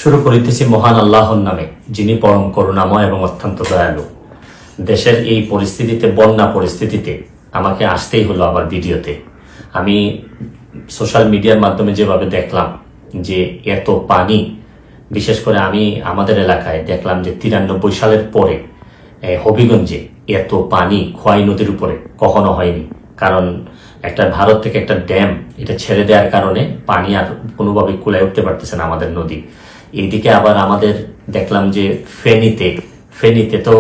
শুরু করিতেছি মহান আল্লাহর নামে, যিনি পরম করুণাময় এবং অত্যন্ত দয়ালু। দেশের এই পরিস্থিতিতে, বন্যা পরিস্থিতিতে আমাকে আসতেই হলো আবার ভিডিওতে। আমি সোশ্যাল মিডিয়ার মাধ্যমে যেভাবে দেখলাম যে এত পানি, বিশেষ করে আমি আমাদের এলাকায় দেখলাম যে 93 সালের পরে হবিগঞ্জে এত পানি খোয়াই নদীর উপরে কখনো হয়নি। কারণ একটা ভারত থেকে একটা ড্যাম এটা ছেড়ে দেওয়ার কারণে পানি আর কোনোভাবেই কুলায় উঠতে পারতেছে না আমাদের নদী। এইদিকে আবার আমাদের দেখলাম যে ফেনীতে তো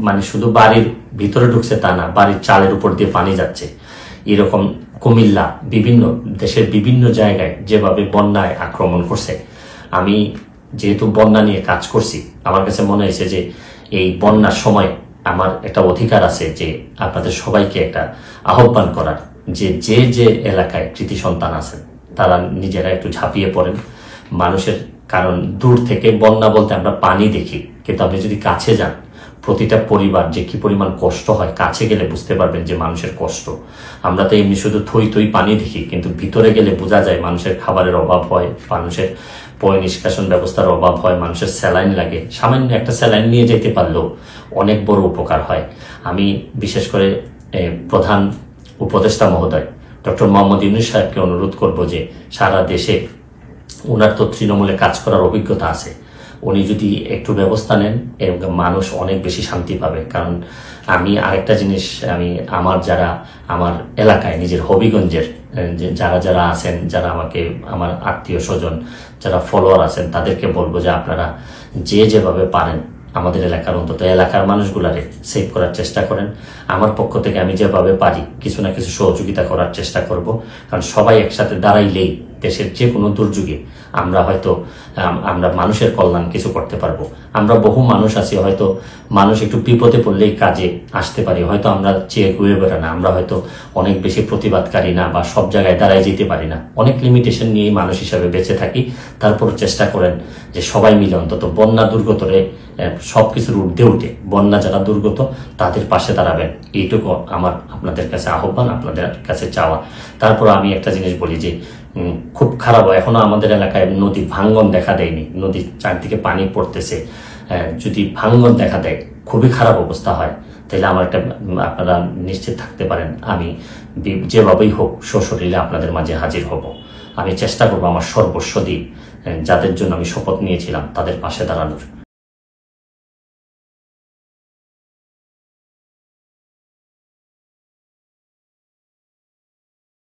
মানে শুধু বাড়ির ভিতরে ঢুকছে তা না, বাড়ির চালের উপর দিয়ে পানি যাচ্ছে। এরকম কুমিল্লা, বিভিন্ন দেশের বিভিন্ন জায়গায় যেভাবে বন্যায় আক্রমণ করছে। আমি যেহেতু বন্যা নিয়ে কাজ করছি, আমার কাছে মনে হয়েছে যে এই বন্যার সময় আমার একটা অধিকার আছে যে আপনাদের সবাইকে একটা আহ্বান করার, যে যে এলাকায় কৃতি সন্তান আছেন তারা নিজেরা একটু ঝাঁপিয়ে পড়েন মানুষের। কারণ দূর থেকে বন্যা বলতে আমরা পানি দেখি, কিন্তু আপনি যদি কাছে যান, প্রতিটা পরিবার যে কি পরিমাণ কষ্ট হয়, কাছে গেলে বুঝতে পারবেন যে মানুষের কষ্ট। আমরা তো এমনি শুধু থই পানি দেখি, কিন্তু ভিতরে গেলে বোঝা যায় মানুষের খাবারের অভাব হয়, মানুষের পয় নিষ্কাশন ব্যবস্থার অভাব হয়, মানুষের স্যালাইন লাগে। সামান্য একটা স্যালাইন নিয়ে যেতে পারলেও অনেক বড় উপকার হয়। আমি বিশেষ করে প্রধান উপদেষ্টা মহোদয় ডক্টর মোহাম্মদ ইউনূস সাহেবকে অনুরোধ করব যে সারা দেশে, ওনার তো তৃণমূলে কাজ করার অভিজ্ঞতা আছে, উনি যদি একটু ব্যবস্থা নেন এবং মানুষ অনেক বেশি শান্তি পাবে। কারণ আমি আরেকটা জিনিস, আমার এলাকায় নিজের হবিগঞ্জের যারা আছেন, যারা আমাকে, আমার আত্মীয় স্বজন, যারা ফলোয়ার আছেন, তাদেরকে বলবো যে আপনারা যেভাবে পারেন আমাদের এলাকার, অন্তত এলাকার মানুষগুলারে সেভ করার চেষ্টা করেন। আমার পক্ষ থেকে আমি যেভাবে পারি কিছু না কিছু সহযোগিতা করার চেষ্টা করব। কারণ সবাই একসাথে দাঁড়াইলেই দেশের যে কোনো দুর্যোগে আমরা মানুষের কল্যাণ কিছু করতে পারবো। আমরা বহু মানুষ আছি, হয়তো মানুষ একটু বিপদে পড়লেই কাজে আসতে পারি, হয়তো আমরা চেয়ে ঘুরে বেড়া না, আমরা হয়তো অনেক বেশি প্রতিবাদকারী না, বা সব জায়গায় দাঁড়ায় যেতে পারি না, অনেক লিমিটেশন নিয়েই মানুষ হিসাবে বেঁচে থাকি। তারপর চেষ্টা করেন যে সবাই মিলে অন্তত বন্যা দুর্গতরে সবকিছুর ঊর্ধ্বে উঠে বন্যা যারা দুর্গত তাদের পাশে দাঁড়াবেন, এইটুকু আমার আপনাদের কাছে আহ্বান, আপনাদের কাছে চাওয়া। তারপর আমি একটা জিনিস বলি যে খুব খারাপ, এখনো আমাদের এলাকায় নদী ভাঙ্গন দেখা দেয়নি, নদীর চারদিকে পানি পড়তেছে। যদি ভাঙ্গন দেখা দেয়, খুবই খারাপ অবস্থা হয়, তাহলে আমার আপনারা নিশ্চিত থাকতে পারেন আমি যেভাবেই হোক সশরীরে আপনাদের মাঝে হাজির হব। আমি চেষ্টা করবো আমার সর্বস্ব দিয়ে যাদের জন্য আমি শপথ নিয়েছিলাম তাদের পাশে দাঁড়ানোর।